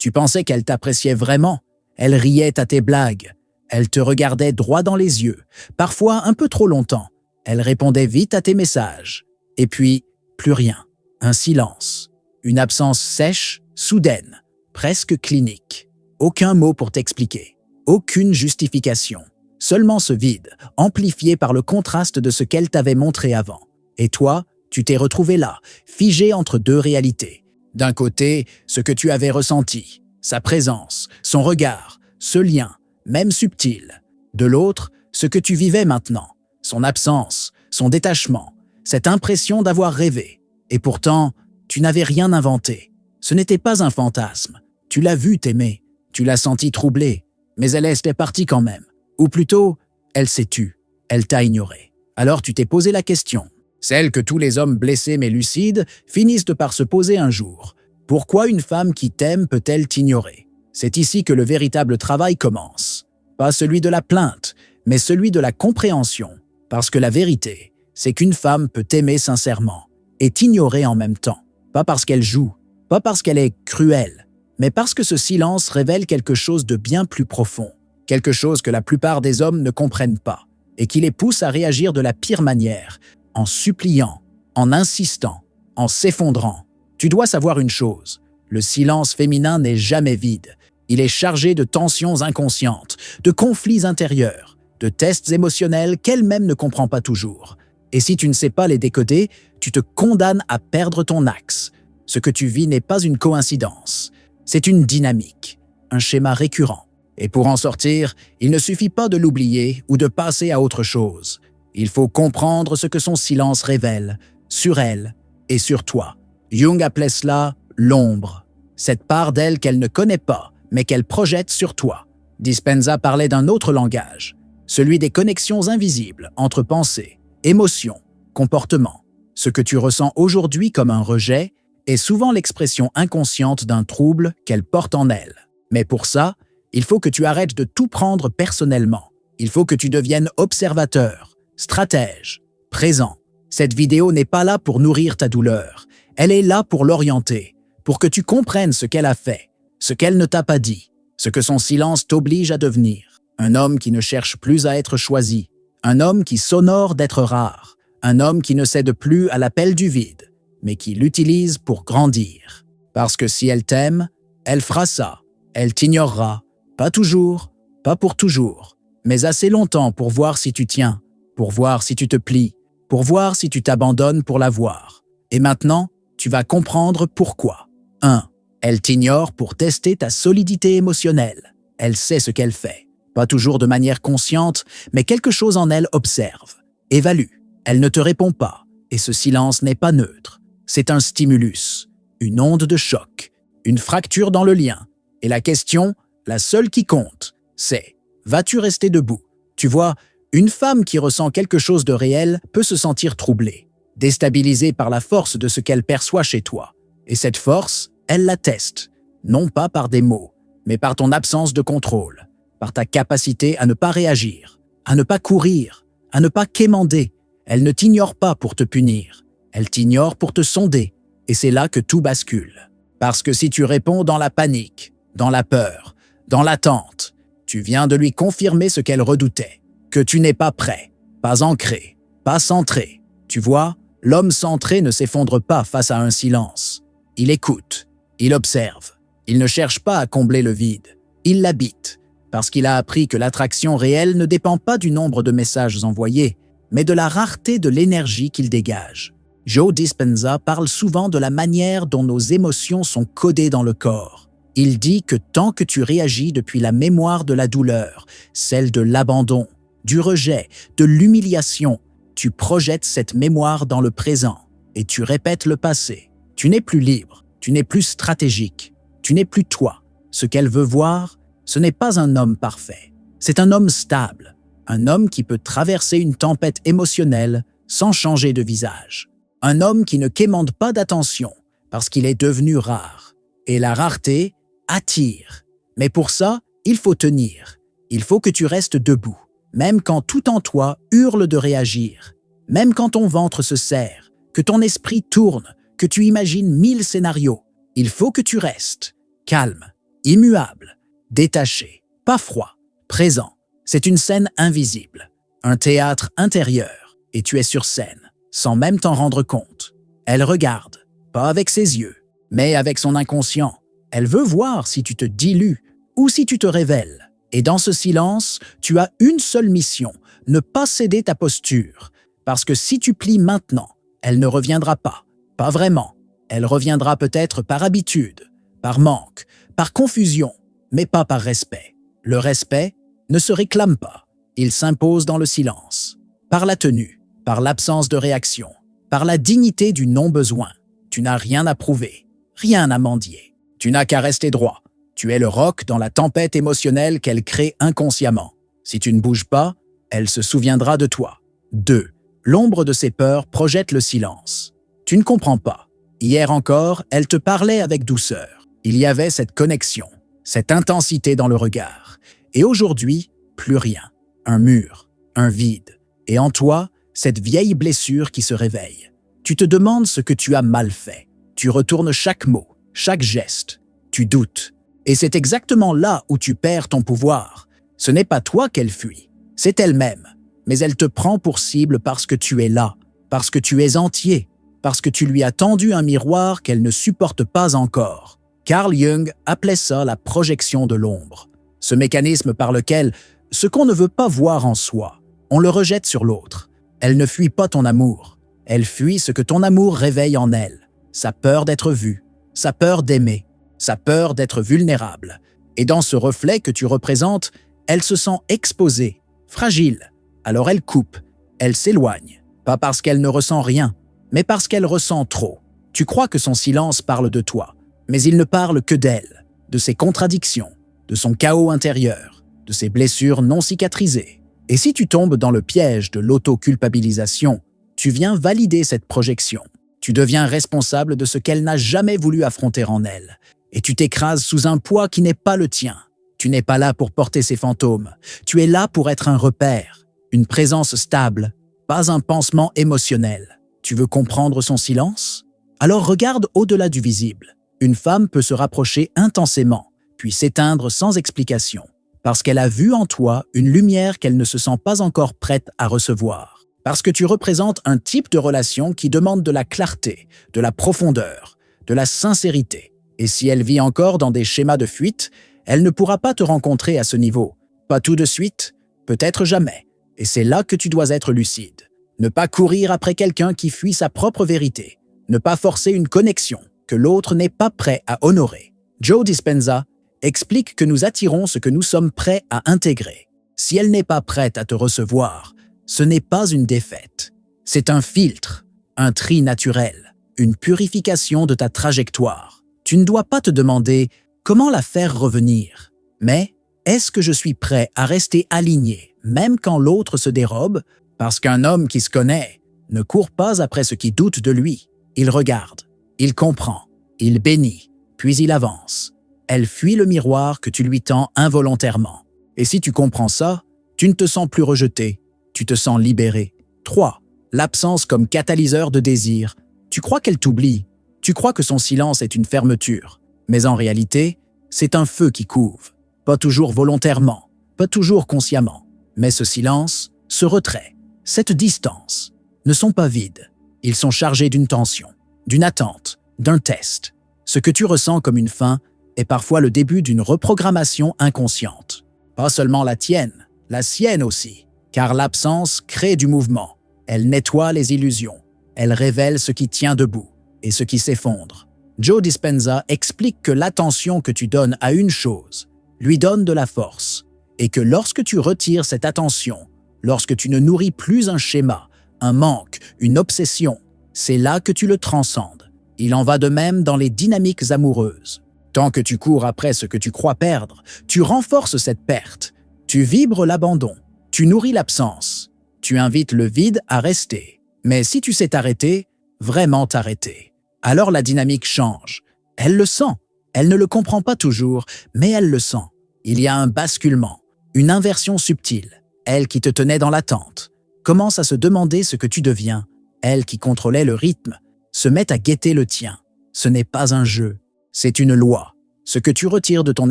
Tu pensais qu'elle t'appréciait vraiment. Elle riait à tes blagues. Elle te regardait droit dans les yeux, parfois un peu trop longtemps. Elle répondait vite à tes messages. Et puis, plus rien. Un silence. Une absence sèche, soudaine, presque clinique. Aucun mot pour t'expliquer. Aucune justification. Seulement ce vide, amplifié par le contraste de ce qu'elle t'avait montré avant. Et toi, tu t'es retrouvé là, figé entre deux réalités. D'un côté, ce que tu avais ressenti, sa présence, son regard, ce lien, même subtil. De l'autre, ce que tu vivais maintenant, son absence, son détachement, cette impression d'avoir rêvé. Et pourtant, tu n'avais rien inventé. Ce n'était pas un fantasme. Tu l'as vu t'aimer, tu l'as senti troublé, mais elle était partie quand même. Ou plutôt, elle s'est tue, elle t'a ignoré. Alors tu t'es posé la question, celle que tous les hommes blessés mais lucides finissent par se poser un jour. Pourquoi une femme qui t'aime peut-elle t'ignorer? C'est ici que le véritable travail commence. Pas celui de la plainte, mais celui de la compréhension. Parce que la vérité, c'est qu'une femme peut t'aimer sincèrement et t'ignorer en même temps. Pas parce qu'elle joue, pas parce qu'elle est cruelle, mais parce que ce silence révèle quelque chose de bien plus profond. Quelque chose que la plupart des hommes ne comprennent pas et qui les pousse à réagir de la pire manière, en suppliant, en insistant, en s'effondrant. Tu dois savoir une chose, le silence féminin n'est jamais vide. Il est chargé de tensions inconscientes, de conflits intérieurs, de tests émotionnels qu'elle-même ne comprend pas toujours. Et si tu ne sais pas les décoder, tu te condamnes à perdre ton axe. Ce que tu vis n'est pas une coïncidence, c'est une dynamique, un schéma récurrent. Et pour en sortir, il ne suffit pas de l'oublier ou de passer à autre chose. Il faut comprendre ce que son silence révèle, sur elle et sur toi. Jung appelait cela l'ombre, cette part d'elle qu'elle ne connaît pas, mais qu'elle projette sur toi. Dispenza parlait d'un autre langage, celui des connexions invisibles entre pensée, émotion, comportement. Ce que tu ressens aujourd'hui comme un rejet est souvent l'expression inconsciente d'un trouble qu'elle porte en elle. Mais pour ça, il faut que tu arrêtes de tout prendre personnellement. Il faut que tu deviennes observateur, stratège, présent. Cette vidéo n'est pas là pour nourrir ta douleur. Elle est là pour l'orienter, pour que tu comprennes ce qu'elle a fait, ce qu'elle ne t'a pas dit, ce que son silence t'oblige à devenir. Un homme qui ne cherche plus à être choisi, un homme qui s'honore d'être rare, un homme qui ne cède plus à l'appel du vide, mais qui l'utilise pour grandir. Parce que si elle t'aime, elle fera ça, elle t'ignorera, pas toujours, pas pour toujours, mais assez longtemps pour voir si tu tiens, pour voir si tu te plies, pour voir si tu t'abandonnes pour la voir. Et maintenant, tu vas comprendre pourquoi. 1. Elle t'ignore pour tester ta solidité émotionnelle. Elle sait ce qu'elle fait. Pas toujours de manière consciente, mais quelque chose en elle observe, évalue. Elle ne te répond pas, et ce silence n'est pas neutre. C'est un stimulus, une onde de choc, une fracture dans le lien. Et la question, la seule qui compte, c'est « vas-tu rester debout ?» Tu vois, une femme qui ressent quelque chose de réel peut se sentir troublée, déstabilisée par la force de ce qu'elle perçoit chez toi. Et cette force, elle la teste, non pas par des mots, mais par ton absence de contrôle, par ta capacité à ne pas réagir, à ne pas courir, à ne pas quémander. Elle ne t'ignore pas pour te punir, elle t'ignore pour te sonder, et c'est là que tout bascule. Parce que si tu réponds dans la panique, dans la peur, dans l'attente, tu viens de lui confirmer ce qu'elle redoutait, que tu n'es pas prêt, pas ancré, pas centré. Tu vois, l'homme centré ne s'effondre pas face à un silence. Il écoute, il observe, il ne cherche pas à combler le vide, il l'habite, parce qu'il a appris que l'attraction réelle ne dépend pas du nombre de messages envoyés, mais de la rareté de l'énergie qu'il dégage. Joe Dispenza parle souvent de la manière dont nos émotions sont codées dans le corps. Il dit que tant que tu réagis depuis la mémoire de la douleur, celle de l'abandon, du rejet, de l'humiliation, tu projettes cette mémoire dans le présent et tu répètes le passé. Tu n'es plus libre, tu n'es plus stratégique, tu n'es plus toi. Ce qu'elle veut voir, ce n'est pas un homme parfait. C'est un homme stable, un homme qui peut traverser une tempête émotionnelle sans changer de visage. Un homme qui ne quémande pas d'attention parce qu'il est devenu rare. Et la rareté attire. Mais pour ça, il faut tenir. Il faut que tu restes debout, même quand tout en toi hurle de réagir, même quand ton ventre se serre, que ton esprit tourne, que tu imagines 1000 scénarios. Il faut que tu restes calme, immuable, détaché, pas froid, présent. C'est une scène invisible, un théâtre intérieur, et tu es sur scène, sans même t'en rendre compte. Elle regarde, pas avec ses yeux, mais avec son inconscient. Elle veut voir si tu te dilues ou si tu te révèles. Et dans ce silence, tu as une seule mission, ne pas céder ta posture. Parce que si tu plies maintenant, elle ne reviendra pas. Pas vraiment. Elle reviendra peut-être par habitude, par manque, par confusion, mais pas par respect. Le respect ne se réclame pas. Il s'impose dans le silence. Par la tenue, par l'absence de réaction, par la dignité du non-besoin. Tu n'as rien à prouver, rien à mendier. Tu n'as qu'à rester droit. Tu es le roc dans la tempête émotionnelle qu'elle crée inconsciemment. Si tu ne bouges pas, elle se souviendra de toi. 2. L'ombre de ses peurs projette le silence. Tu ne comprends pas. Hier encore, elle te parlait avec douceur. Il y avait cette connexion, cette intensité dans le regard. Et aujourd'hui, plus rien. Un mur, un vide. Et en toi, cette vieille blessure qui se réveille. Tu te demandes ce que tu as mal fait. Tu retournes chaque mot, chaque geste. Tu doutes. Et c'est exactement là où tu perds ton pouvoir. Ce n'est pas toi qu'elle fuit, c'est elle-même. Mais elle te prend pour cible parce que tu es là, parce que tu es entier, parce que tu lui as tendu un miroir qu'elle ne supporte pas encore. Carl Jung appelait ça la projection de l'ombre. Ce mécanisme par lequel, ce qu'on ne veut pas voir en soi, on le rejette sur l'autre. Elle ne fuit pas ton amour. Elle fuit ce que ton amour réveille en elle. Sa peur d'être vue, sa peur d'aimer, sa peur d'être vulnérable. Et dans ce reflet que tu représentes, elle se sent exposée, fragile. Alors elle coupe, elle s'éloigne. Pas parce qu'elle ne ressent rien, mais parce qu'elle ressent trop. Tu crois que son silence parle de toi, mais il ne parle que d'elle, de ses contradictions, de son chaos intérieur, de ses blessures non cicatrisées. Et si tu tombes dans le piège de l'auto-culpabilisation, tu viens valider cette projection. Tu deviens responsable de ce qu'elle n'a jamais voulu affronter en elle. Et tu t'écrases sous un poids qui n'est pas le tien. Tu n'es pas là pour porter ses fantômes. Tu es là pour être un repère, une présence stable, pas un pansement émotionnel. Tu veux comprendre son silence? Alors regarde au-delà du visible. Une femme peut se rapprocher intensément, puis s'éteindre sans explication, parce qu'elle a vu en toi une lumière qu'elle ne se sent pas encore prête à recevoir. Parce que tu représentes un type de relation qui demande de la clarté, de la profondeur, de la sincérité. Et si elle vit encore dans des schémas de fuite, elle ne pourra pas te rencontrer à ce niveau. Pas tout de suite, peut-être jamais. Et c'est là que tu dois être lucide. Ne pas courir après quelqu'un qui fuit sa propre vérité. Ne pas forcer une connexion que l'autre n'est pas prêt à honorer. Joe Dispenza explique que nous attirons ce que nous sommes prêts à intégrer. Si elle n'est pas prête à te recevoir, ce n'est pas une défaite. C'est un filtre, un tri naturel, une purification de ta trajectoire. Tu ne dois pas te demander comment la faire revenir, mais est-ce que je suis prêt à rester aligné, même quand l'autre se dérobe? Parce qu'un homme qui se connaît ne court pas après ce qui doute de lui. Il regarde, il comprend, il bénit, puis il avance. Elle fuit le miroir que tu lui tends involontairement. Et si tu comprends ça, tu ne te sens plus rejeté, tu te sens libéré. 3. L'absence comme catalyseur de désir. Tu crois qu'elle t'oublie, tu crois que son silence est une fermeture. Mais en réalité, c'est un feu qui couve. Pas toujours volontairement, pas toujours consciemment. Mais ce silence, ce retrait, cette distance, ne sont pas vides. Ils sont chargés d'une tension, d'une attente, d'un test. Ce que tu ressens comme une fin est parfois le début d'une reprogrammation inconsciente. Pas seulement la tienne, la sienne aussi. Car l'absence crée du mouvement. Elle nettoie les illusions. Elle révèle ce qui tient debout et ce qui s'effondre. Joe Dispenza explique que l'attention que tu donnes à une chose lui donne de la force et que lorsque tu retires cette attention, lorsque tu ne nourris plus un schéma, un manque, une obsession, c'est là que tu le transcendes. Il en va de même dans les dynamiques amoureuses. Tant que tu cours après ce que tu crois perdre, tu renforces cette perte. Tu vibres l'abandon. Tu nourris l'absence. Tu invites le vide à rester. Mais si tu sais t'arrêter, vraiment t'arrêter, alors la dynamique change. Elle le sent. Elle ne le comprend pas toujours, mais elle le sent. Il y a un basculement, une inversion subtile. Elle qui te tenait dans l'attente commence à se demander ce que tu deviens. Elle qui contrôlait le rythme se met à guetter le tien. Ce n'est pas un jeu, c'est une loi. Ce que tu retires de ton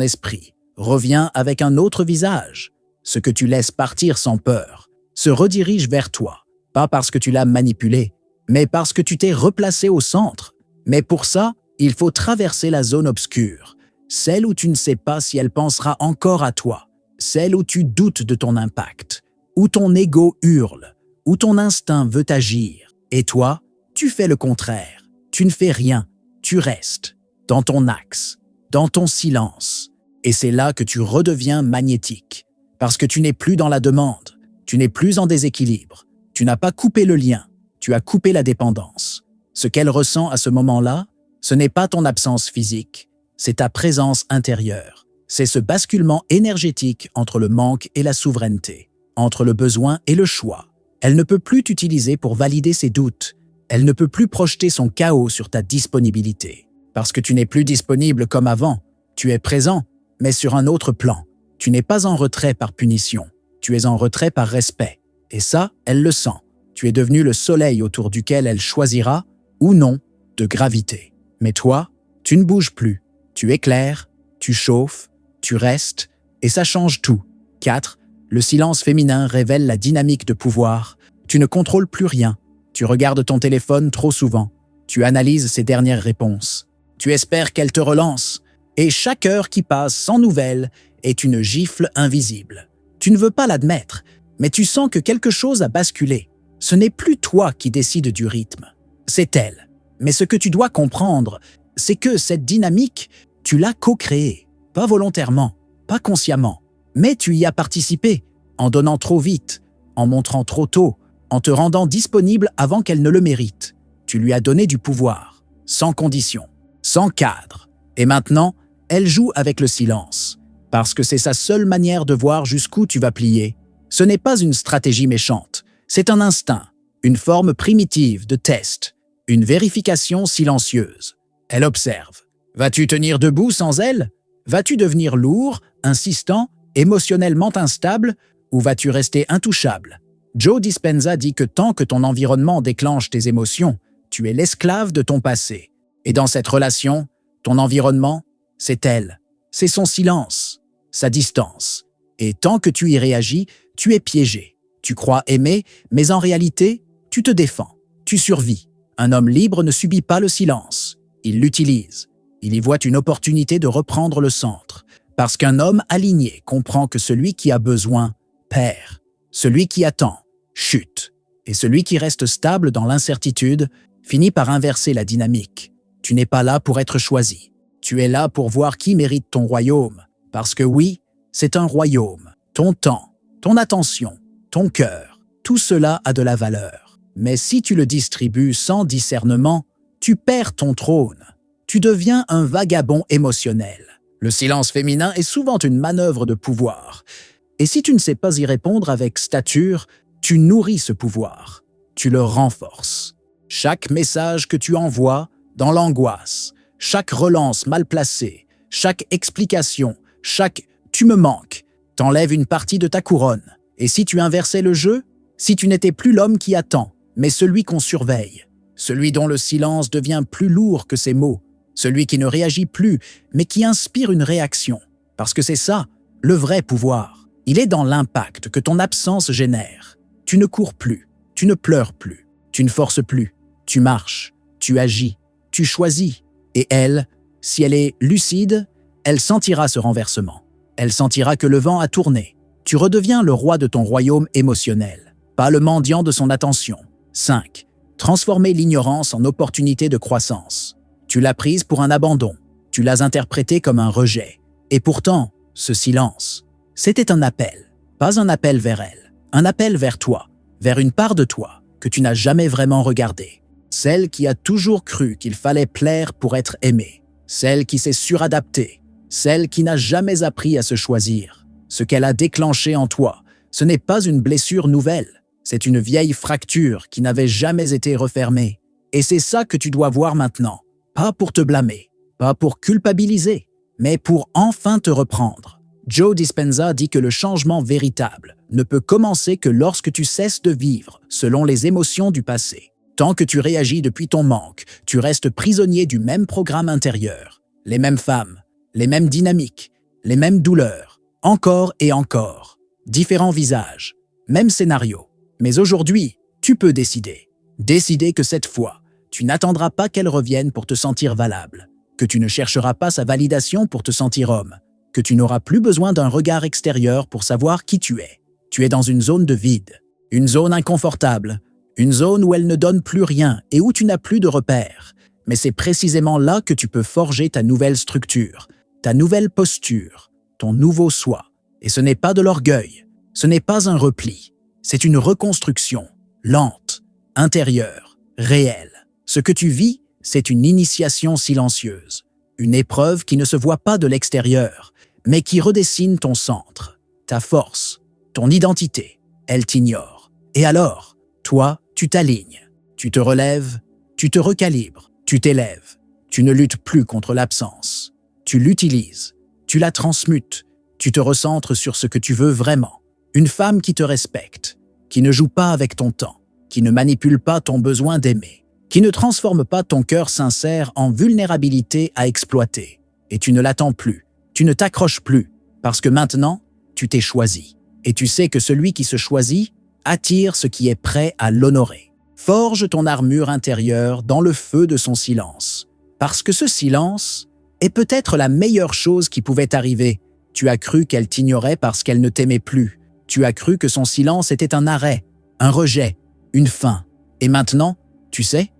esprit revient avec un autre visage. Ce que tu laisses partir sans peur se redirige vers toi, pas parce que tu l'as manipulé, mais parce que tu t'es replacé au centre. Mais pour ça, il faut traverser la zone obscure, celle où tu ne sais pas si elle pensera encore à toi, celle où tu doutes de ton impact, où ton ego hurle, où ton instinct veut agir. Et toi, tu fais le contraire. Tu ne fais rien, tu restes, dans ton axe, dans ton silence. Et c'est là que tu redeviens magnétique, parce que tu n'es plus dans la demande, tu n'es plus en déséquilibre, tu n'as pas coupé le lien, tu as coupé la dépendance. Ce qu'elle ressent à ce moment-là, ce n'est pas ton absence physique, c'est ta présence intérieure. C'est ce basculement énergétique entre le manque et la souveraineté, entre le besoin et le choix. Elle ne peut plus t'utiliser pour valider ses doutes. Elle ne peut plus projeter son chaos sur ta disponibilité. Parce que tu n'es plus disponible comme avant. Tu es présent, mais sur un autre plan. Tu n'es pas en retrait par punition. Tu es en retrait par respect. Et ça, elle le sent. Tu es devenu le soleil autour duquel elle choisira, ou non, de graviter. Mais toi, tu ne bouges plus. Tu éclaires, tu chauffes, tu restes, et ça change tout. 4. Le silence féminin révèle la dynamique de pouvoir. Tu ne contrôles plus rien. Tu regardes ton téléphone trop souvent. Tu analyses ses dernières réponses. Tu espères qu'elle te relance. Et chaque heure qui passe sans nouvelles est une gifle invisible. Tu ne veux pas l'admettre, mais tu sens que quelque chose a basculé. Ce n'est plus toi qui décides du rythme. C'est elle. Mais ce que tu dois comprendre, c'est que cette dynamique, tu l'as co-créée. Pas volontairement, pas consciemment. Mais tu y as participé, en donnant trop vite, en montrant trop tôt, en te rendant disponible avant qu'elle ne le mérite. Tu lui as donné du pouvoir, sans condition, sans cadre. Et maintenant, elle joue avec le silence, parce que c'est sa seule manière de voir jusqu'où tu vas plier. Ce n'est pas une stratégie méchante, c'est un instinct, une forme primitive de test, une vérification silencieuse. Elle observe. Vas-tu tenir debout sans elle? Vas-tu devenir lourd, insistant, émotionnellement instable, ou vas-tu rester intouchable? Joe Dispenza dit que tant que ton environnement déclenche tes émotions, tu es l'esclave de ton passé. Et dans cette relation, ton environnement, c'est elle. C'est son silence, sa distance. Et tant que tu y réagis, tu es piégé. Tu crois aimer, mais en réalité, tu te défends. Tu survis. Un homme libre ne subit pas le silence. Il l'utilise. Il y voit une opportunité de reprendre le centre. Parce qu'un homme aligné comprend que celui qui a besoin perd. Celui qui attend chute. Et celui qui reste stable dans l'incertitude finit par inverser la dynamique. Tu n'es pas là pour être choisi. Tu es là pour voir qui mérite ton royaume. Parce que oui, c'est un royaume. Ton temps, ton attention, ton cœur, tout cela a de la valeur. Mais si tu le distribues sans discernement, tu perds ton trône. Tu deviens un vagabond émotionnel. Le silence féminin est souvent une manœuvre de pouvoir. Et si tu ne sais pas y répondre avec stature, tu nourris ce pouvoir. Tu le renforces. Chaque message que tu envoies dans l'angoisse, chaque relance mal placée, chaque explication, chaque « tu me manques » t'enlève une partie de ta couronne. Et si tu inversais le jeu, si tu n'étais plus l'homme qui attend, mais celui qu'on surveille, celui dont le silence devient plus lourd que ses mots, celui qui ne réagit plus, mais qui inspire une réaction. Parce que c'est ça, le vrai pouvoir. Il est dans l'impact que ton absence génère. Tu ne cours plus, tu ne pleures plus, tu ne forces plus, tu marches, tu agis, tu choisis. Et elle, si elle est lucide, elle sentira ce renversement. Elle sentira que le vent a tourné. Tu redeviens le roi de ton royaume émotionnel, pas le mendiant de son attention. 5. Transformer l'ignorance en opportunité de croissance. Tu l'as prise pour un abandon. Tu l'as interprétée comme un rejet. Et pourtant, ce silence, c'était un appel. Pas un appel vers elle. Un appel vers toi, vers une part de toi que tu n'as jamais vraiment regardée. Celle qui a toujours cru qu'il fallait plaire pour être aimée. Celle qui s'est suradaptée. Celle qui n'a jamais appris à se choisir. Ce qu'elle a déclenché en toi, ce n'est pas une blessure nouvelle. C'est une vieille fracture qui n'avait jamais été refermée. Et c'est ça que tu dois voir maintenant. Pas pour te blâmer, pas pour culpabiliser, mais pour enfin te reprendre. Joe Dispenza dit que le changement véritable ne peut commencer que lorsque tu cesses de vivre selon les émotions du passé. Tant que tu réagis depuis ton manque, tu restes prisonnier du même programme intérieur. Les mêmes femmes, les mêmes dynamiques, les mêmes douleurs, encore et encore, différents visages, même scénario. Mais aujourd'hui, tu peux décider. Décider que cette fois, tu n'attendras pas qu'elle revienne pour te sentir valable, que tu ne chercheras pas sa validation pour te sentir homme, que tu n'auras plus besoin d'un regard extérieur pour savoir qui tu es. Tu es dans une zone de vide, une zone inconfortable, une zone où elle ne donne plus rien et où tu n'as plus de repères. Mais c'est précisément là que tu peux forger ta nouvelle structure, ta nouvelle posture, ton nouveau soi. Et ce n'est pas de l'orgueil, ce n'est pas un repli, c'est une reconstruction, lente, intérieure, réelle. Ce que tu vis, c'est une initiation silencieuse, une épreuve qui ne se voit pas de l'extérieur, mais qui redessine ton centre, ta force, ton identité. Elle t'ignore. Et alors, toi, tu t'alignes, tu te relèves, tu te recalibres, tu t'élèves. Tu ne luttes plus contre l'absence. Tu l'utilises, tu la transmutes, tu te recentres sur ce que tu veux vraiment. Une femme qui te respecte, qui ne joue pas avec ton temps, qui ne manipule pas ton besoin d'aimer, qui ne transforme pas ton cœur sincère en vulnérabilité à exploiter. Et tu ne l'attends plus, tu ne t'accroches plus, parce que maintenant, tu t'es choisi. Et tu sais que celui qui se choisit attire ce qui est prêt à l'honorer. Forge ton armure intérieure dans le feu de son silence. Parce que ce silence est peut-être la meilleure chose qui pouvait arriver. Tu as cru qu'elle t'ignorait parce qu'elle ne t'aimait plus. Tu as cru que son silence était un arrêt, un rejet, une fin. Et maintenant, tu sais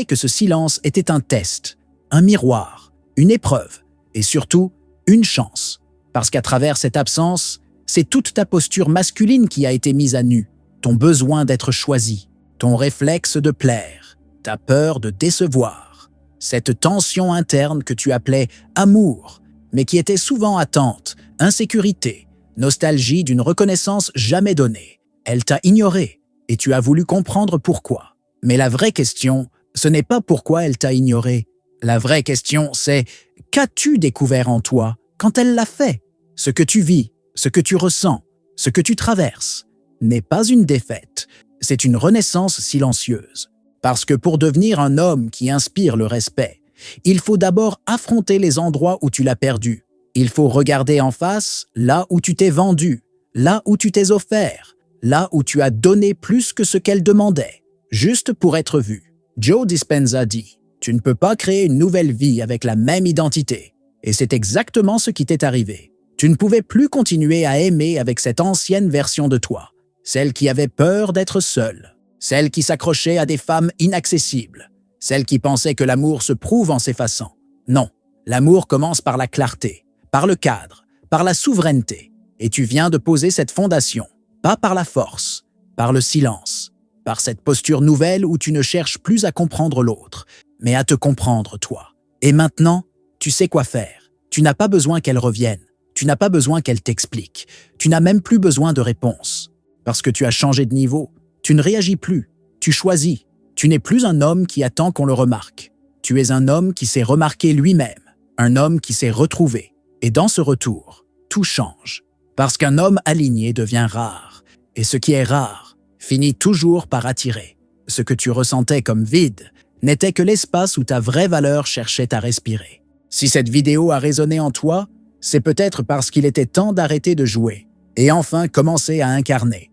que ce silence était un test, un miroir, une épreuve, et surtout, une chance. Parce qu'à travers cette absence, c'est toute ta posture masculine qui a été mise à nu, ton besoin d'être choisi, ton réflexe de plaire, ta peur de décevoir, cette tension interne que tu appelais amour, mais qui était souvent attente, insécurité, nostalgie d'une reconnaissance jamais donnée. Elle t'a ignoré et tu as voulu comprendre pourquoi. Mais la vraie question, ce n'est pas pourquoi elle t'a ignoré. La vraie question, c'est qu'as-tu découvert en toi quand elle l'a fait? Ce que tu vis, ce que tu ressens, ce que tu traverses, n'est pas une défaite, c'est une renaissance silencieuse. Parce que pour devenir un homme qui inspire le respect, il faut d'abord affronter les endroits où tu l'as perdu. Il faut regarder en face là où tu t'es vendu, là où tu t'es offert, là où tu as donné plus que ce qu'elle demandait, juste pour être vu. Joe Dispenza dit « Tu ne peux pas créer une nouvelle vie avec la même identité. » Et c'est exactement ce qui t'est arrivé. Tu ne pouvais plus continuer à aimer avec cette ancienne version de toi, celle qui avait peur d'être seule, celle qui s'accrochait à des femmes inaccessibles, celle qui pensait que l'amour se prouve en s'effaçant. Non, l'amour commence par la clarté, par le cadre, par la souveraineté. Et tu viens de poser cette fondation, pas par la force, par le silence, par cette posture nouvelle où tu ne cherches plus à comprendre l'autre, mais à te comprendre toi. Et maintenant, tu sais quoi faire. Tu n'as pas besoin qu'elle revienne. Tu n'as pas besoin qu'elle t'explique. Tu n'as même plus besoin de réponse. Parce que tu as changé de niveau. Tu ne réagis plus. Tu choisis. Tu n'es plus un homme qui attend qu'on le remarque. Tu es un homme qui s'est remarqué lui-même. Un homme qui s'est retrouvé. Et dans ce retour, tout change. Parce qu'un homme aligné devient rare. Et ce qui est rare finit toujours par attirer. Ce que tu ressentais comme vide n'était que l'espace où ta vraie valeur cherchait à respirer. Si cette vidéo a résonné en toi, c'est peut-être parce qu'il était temps d'arrêter de jouer et enfin commencer à incarner.